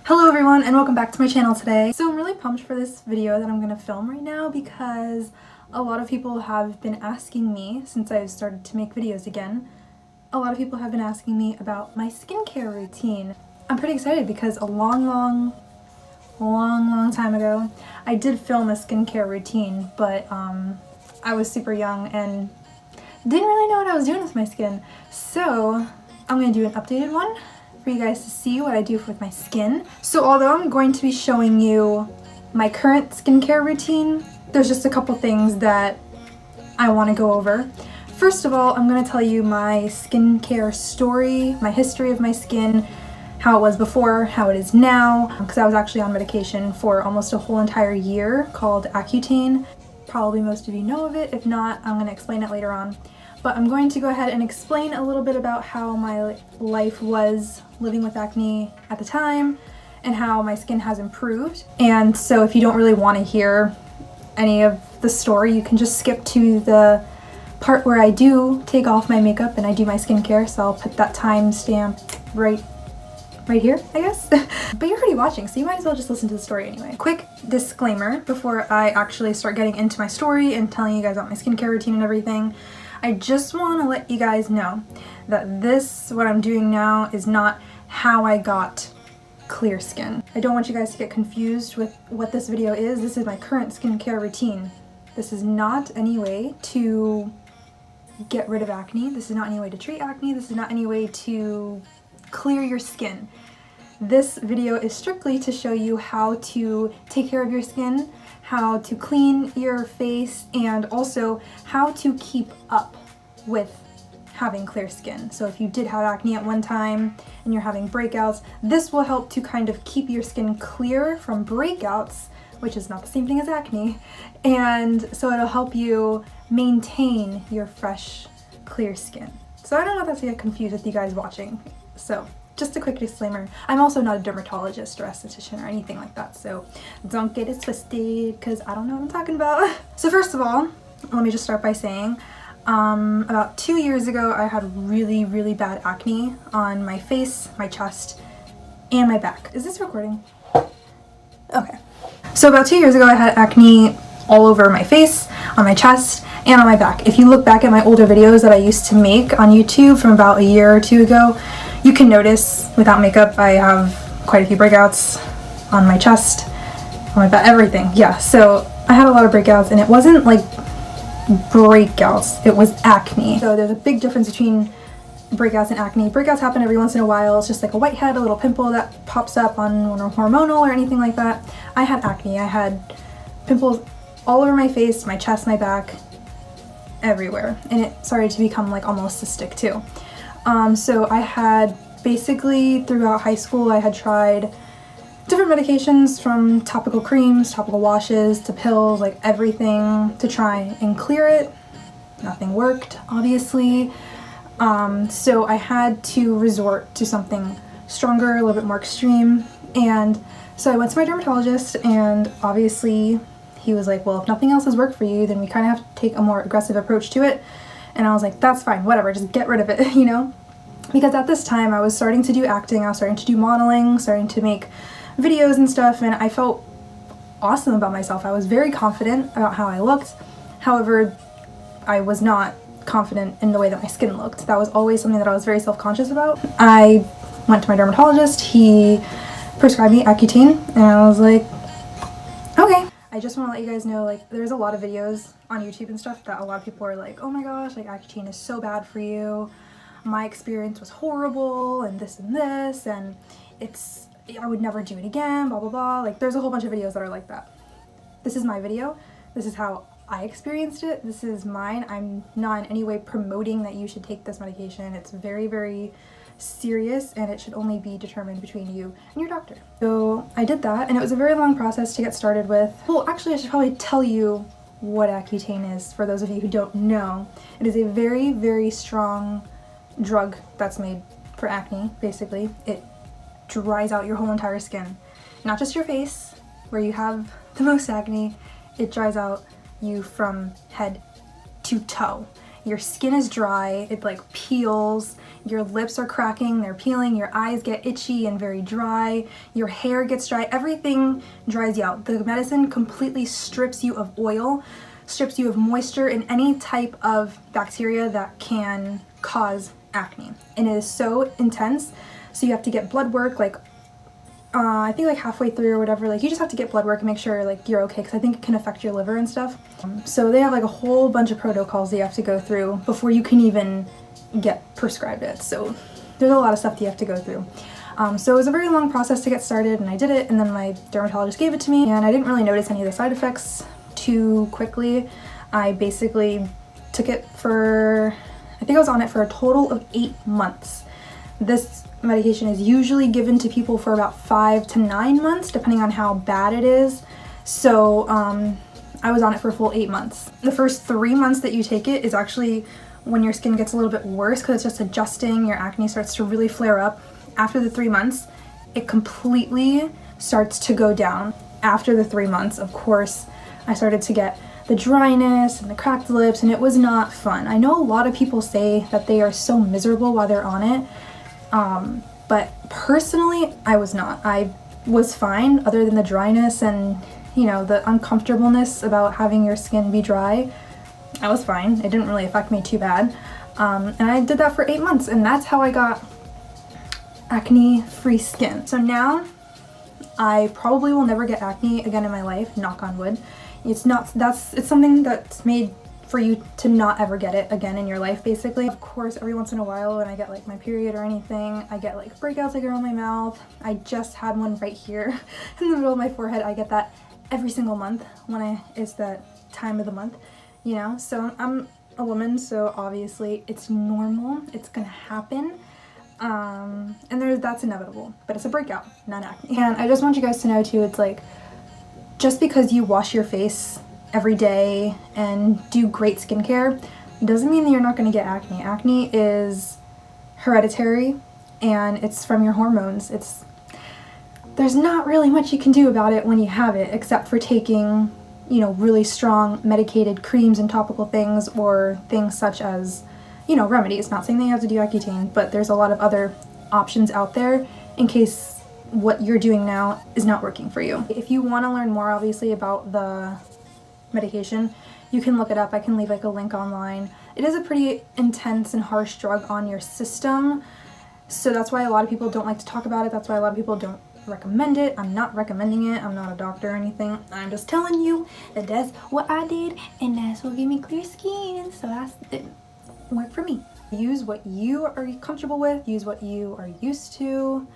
Hello everyone and welcome back to my channel today. So I'm really pumped for this video that I'm going to film right now because a lot of people have been asking me, since I've started to make videos again, a lot of people have been asking me about my skincare routine. I'm pretty excited because a long time ago I did film a skincare routine, but I was super young and didn't really know what I was doing with my skin. So I'm going to do an updated one for you guys to see what I do with my skin. So although I'm going to be showing you my current skincare routine, there's just a couple things that I want to go over. First of all, I'm going to tell you my skincare story, my history of my skin, how it was before, how it is now, because I was actually on medication for almost a whole entire year called Accutane. Probably most of you know of it. If not, I'm going to explain it later on. But I'm going to go ahead and explain a little bit about how my life was living with acne at the time and how my skin has improved. And so if you don't really want to hear any of the story, you can just skip to the part where I do take off my makeup and I do my skincare. So I'll put that timestamp right here, I guess. But you're already watching, so you might as well just listen to the story anyway. Quick disclaimer before I actually start getting into my story and telling you guys about my skincare routine and everything. I just want to let you guys know that what I'm doing now is not how I got clear skin. I don't want you guys to get confused with what this video is. This is my current skincare routine. This is not any way to get rid of acne. This is not any way to treat acne. This is not any way to clear your skin. This video is strictly to show you how to take care of your skin, how to clean your face, and also how to keep up with having clear skin. So if you did have acne at one time and you're having breakouts, this will help to kind of keep your skin clear from breakouts, which is not the same thing as acne, and so it'll help you maintain your fresh, clear skin. So I don't know if that's gonna get confused with you guys watching. So just a quick disclaimer, I'm also not a dermatologist or esthetician or anything like that, so don't get it twisted because I don't know what I'm talking about. So first of all, let me just start by saying, about 2 years ago I had really bad acne on my face, my chest, and my back. Is this recording? Okay. So about 2 years ago I had acne all over my face, on my chest, and on my back. If you look back at my older videos that I used to make on YouTube from about a year or two ago, you can notice without makeup I have quite a few breakouts on my chest, on my back, everything. Yeah, so I had a lot of breakouts, and it wasn't like breakouts, it was acne. So there's a big difference between breakouts and acne. Breakouts happen every once in a while. It's just like a whitehead, a little pimple that pops up on when we're hormonal or anything like that. I had acne. I had pimples all over my face, my chest, my back, everywhere, and it started to become like almost cystic too. So I had basically throughout high school I had tried different medications, from topical creams, topical washes, to pills, like everything to try and clear it. Nothing worked, obviously. So I had to resort to something stronger, a little bit more extreme, and so I went to my dermatologist, and obviously he was like, well, if nothing else has worked for you, then we kind of have to take a more aggressive approach to it. And I was like, that's fine, whatever, just get rid of it, you know? Because at this time I was starting to do acting, I was starting to do modeling, starting to make videos and stuff, and I felt awesome about myself. I was very confident about how I looked. However, I was not confident in the way that my skin looked. That was always something that I was very self-conscious about. I went to my dermatologist, he prescribed me Accutane, and I was like, okay. I just want to let you guys know, like, there's a lot of videos on YouTube and stuff that a lot of people are like, oh my gosh, like Accutane is so bad for you. My experience was horrible and this, and I would never do it again, blah blah blah. Like, there's a whole bunch of videos that are like that. This is my video. This is how I experienced it. This is mine. I'm not in any way promoting that you should take this medication. It's very serious, and it should only be determined between you and your doctor. So I did that, and it was a very long process to get started with. Well, actually, I should probably tell you what Accutane is for those of you who don't know. It is a very strong drug that's made for acne, basically. It dries out your whole entire skin. Not just your face, where you have the most acne. It dries out you from head to toe. your skin is dry, it like peels, your lips are cracking, they're peeling, your eyes get itchy and very dry, your hair gets dry, everything dries you out. The medicine completely strips you of oil, strips you of moisture and any type of bacteria that can cause acne. And it is so intense, so you have to get blood work, like I think like halfway through or whatever, like you just have to get blood work and make sure like you're okay, because I think it can affect your liver and stuff. So they have like a whole bunch of protocols that you have to go through before you can even get prescribed it. So there's a lot of stuff that you have to go through. So it was a very long process to get started, and I did it, and then my dermatologist gave it to me, and I didn't really notice any of the side effects too quickly. I basically took it for, I think I was on it for a total of 8 months. This medication is usually given to people for about 5 to 9 months, depending on how bad it is. So I was on it for a full 8 months. The first 3 months that you take it is actually when your skin gets a little bit worse, because it's just adjusting, your acne starts to really flare up. After the 3 months, it completely starts to go down. After the 3 months, of course, I started to get the dryness and the cracked lips, and it was not fun. I know a lot of people say that they are so miserable while they're on it, but personally, I was not. I was fine, other than the dryness and, you know, the uncomfortableness about having your skin be dry. I was fine. It didn't really affect me too bad. And I did that for 8 months, and that's how I got acne-free skin. So now I probably will never get acne again in my life, knock on wood. It's something that's made for you to not ever get it again in your life, basically. Of course, every once in a while when I get like my period or anything, I get like breakouts like around my mouth. I just had one right here in the middle of my forehead. I get that every single month when it's that time of the month, you know? So I'm a woman, so obviously it's normal, it's gonna happen. And that's inevitable, but it's a breakout, not acne. And I just want you guys to know too, it's like, just because you wash your face every day and do great skincare doesn't mean that you're not going to get acne. Acne is hereditary, and it's from your hormones. There's not really much you can do about it when you have it, except for taking, you know, really strong medicated creams and topical things, or things such as, you know, remedies. Not saying that you have to do Accutane, but there's a lot of other options out there in case what you're doing now is not working for you. If you want to learn more, obviously, about the medication, you can look it up. I can leave like a link online. It is a pretty intense and harsh drug on your system, so that's why a lot of people don't like to talk about it. That's why a lot of people don't recommend it. I'm not recommending it. I'm not a doctor or anything. I'm just telling you that that's what I did, and that's what gave me clear skin, so it worked for me. Use what you are comfortable with, use what you are used to,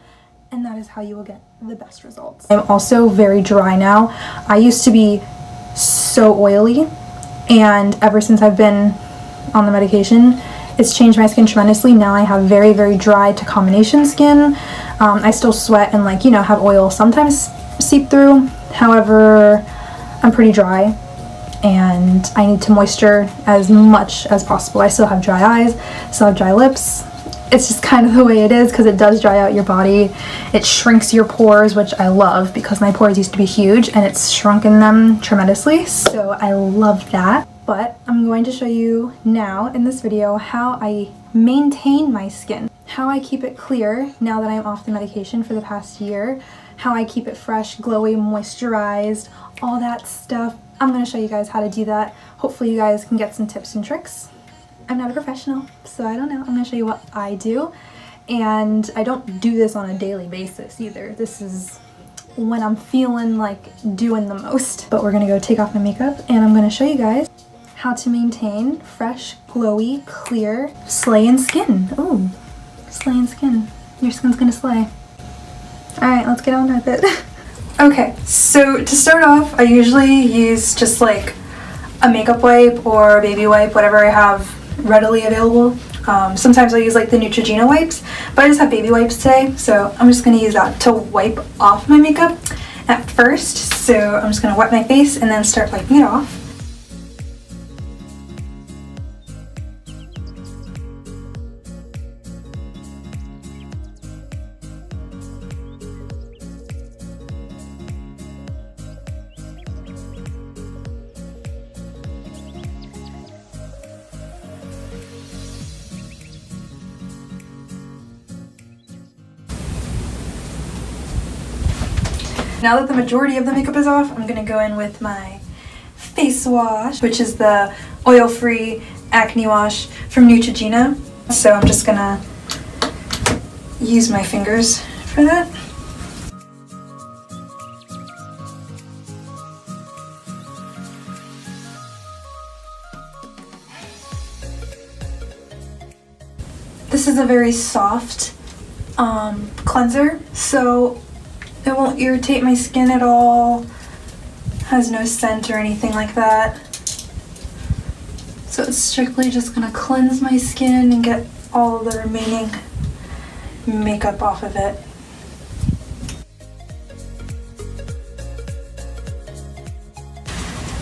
and that is how you will get the best results. I'm also very dry now. I used to be so oily, and ever since I've been on the medication, it's changed my skin tremendously. Now I have very, very dry to combination skin. I still sweat and, like, you know, have oil sometimes seep through. However, I'm pretty dry, and I need to moisture as much as possible. I still have dry eyes, still have dry lips. It's just kind of the way it is, because it does dry out your body. It shrinks your pores, which I love, because my pores used to be huge and it's shrunken them tremendously, so I love that. But I'm going to show you now in this video how I maintain my skin, how I keep it clear now that I'm off the medication for the past year, how I keep it fresh, glowy, moisturized, all that stuff. I'm going to show you guys how to do that. Hopefully you guys can get some tips and tricks. I'm not a professional, so I don't know. I'm going to show you what I do, and I don't do this on a daily basis either. This is when I'm feeling like doing the most. But we're going to go take off my makeup, and I'm going to show you guys how to maintain fresh, glowy, clear, slaying skin. Ooh, slaying skin. Your skin's going to slay. Alright, let's get on with it. Okay, so to start off, I usually use just like a makeup wipe or a baby wipe, whatever I have readily available. Sometimes I use like the Neutrogena wipes, but I just have baby wipes today, so I'm just going to use that to wipe off my makeup at first. So I'm just going to wet my face and then start wiping it off. Now that the majority of the makeup is off, I'm gonna go in with my face wash, which is the oil-free acne wash from Neutrogena. So I'm just gonna use my fingers for that. This is a very soft cleanser, so it won't irritate my skin at all. Has no scent or anything like that. So it's strictly just gonna cleanse my skin and get all of the remaining makeup off of it.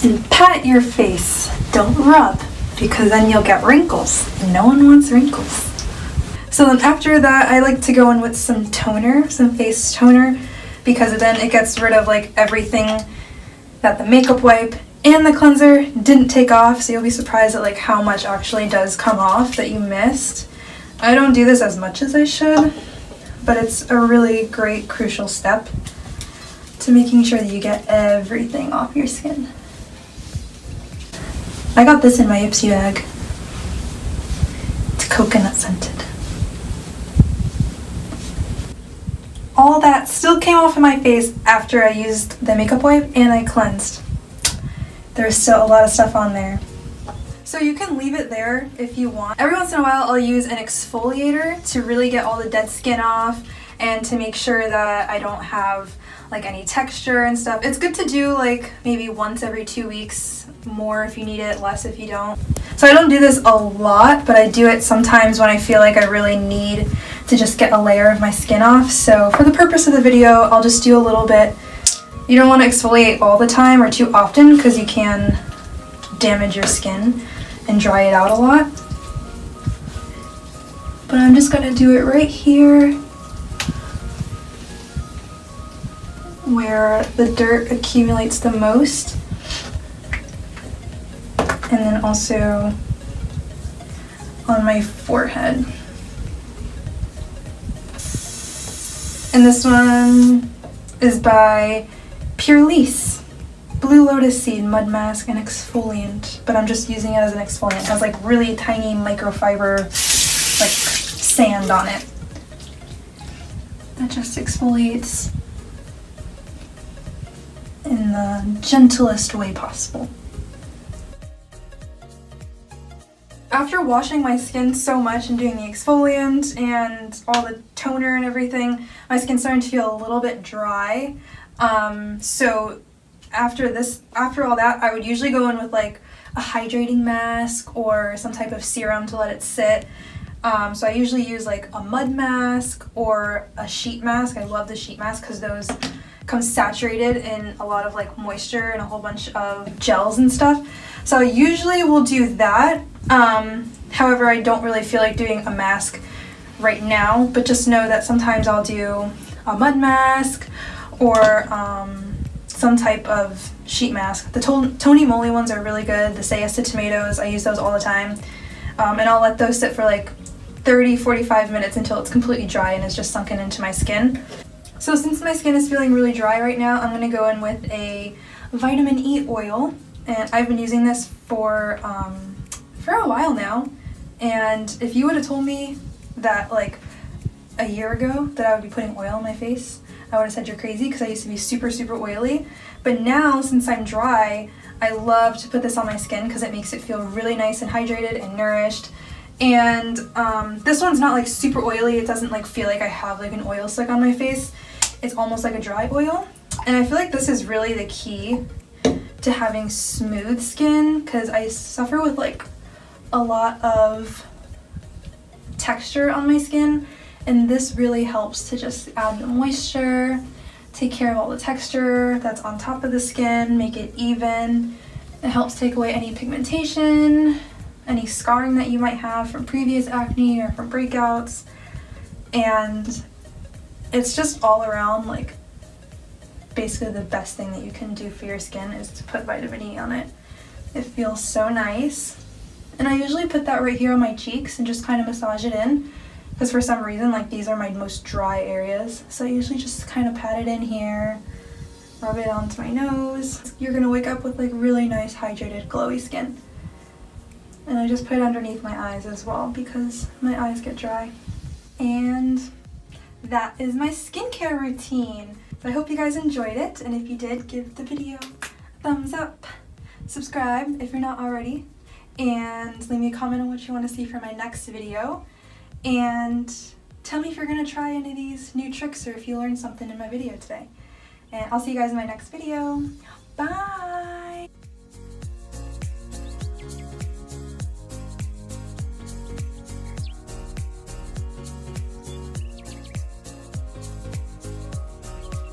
And pat your face, don't rub, because then you'll get wrinkles. No one wants wrinkles. So then after that, I like to go in with some toner, some face toner, because then it gets rid of like everything that the makeup wipe and the cleanser didn't take off. So you'll be surprised at like how much actually does come off that you missed. I don't do this as much as I should, but it's a really great crucial step to making sure that you get everything off your skin. I got this in my Ipsy bag. It's coconut scented. All that still came off of my face after I used the makeup wipe and I cleansed. There's still a lot of stuff on there. So you can leave it there if you want. Every once in a while I'll use an exfoliator to really get all the dead skin off and to make sure that I don't have like any texture and stuff. It's good to do like maybe once every 2 weeks, more if you need it, less if you don't. So I don't do this a lot, but I do it sometimes when I feel like I really need to just get a layer of my skin off. So for the purpose of the video, I'll just do a little bit. You don't want to exfoliate all the time or too often because you can damage your skin and dry it out a lot. But I'm just going to do it right here where the dirt accumulates the most. And then also on my forehead. And this one is by Pure Lisse. Blue Lotus Seed Mud Mask and Exfoliant. But I'm just using it as an exfoliant. It has like really tiny microfiber like sand on it. That just exfoliates in the gentlest way possible. After washing my skin so much and doing the exfoliant and all the toner and everything, my skin's starting to feel a little bit dry. So after all that, I would usually go in with like a hydrating mask or some type of serum to let it sit. So I usually use like a mud mask or a sheet mask. I love the sheet mask because those come saturated in a lot of like moisture and a whole bunch of gels and stuff. So I usually will do that. However, I don't really feel like doing a mask right now, but just know that sometimes I'll do a mud mask or some type of sheet mask. The Tony Moly ones are really good. The Say Yes to Tomatoes, I use those all the time. And I'll let those sit for like 30-45 minutes until it's completely dry and it's just sunken into my skin. So since my skin is feeling really dry right now, I'm going to go in with a vitamin E oil. And I've been using this for a while now. And if you would have told me that like a year ago that I would be putting oil on my face, I would have said you're crazy because I used to be super, super oily. But now, since I'm dry, I love to put this on my skin because it makes it feel really nice and hydrated and nourished. And this one's not like super oily. It doesn't like feel like I have like an oil slick on my face. It's almost like a dry oil. And I feel like this is really the key to having smooth skin because I suffer with like a lot of texture on my skin, and this really helps to just add the moisture, take care of all the texture that's on top of the skin, make it even. It helps take away any pigmentation, any scarring that you might have from previous acne or from breakouts, and it's just all around like basically the best thing that you can do for your skin is to put vitamin E on it. It feels so nice. And I usually put that right here on my cheeks and just kind of massage it in because for some reason like these are my most dry areas. So I usually just kind of pat it in here rub it onto my nose. You're gonna wake up with like really nice hydrated glowy skin. And I just put it underneath my eyes as well because my eyes get dry. And that is my skincare routine. So I hope you guys enjoyed it, and if you did, give the video a thumbs up. Subscribe if you're not already, and leave me a comment on what you want to see for my next video. And tell me if you're going to try any of these new tricks or if you learned something in my video today. And I'll see you guys in my next video. Bye!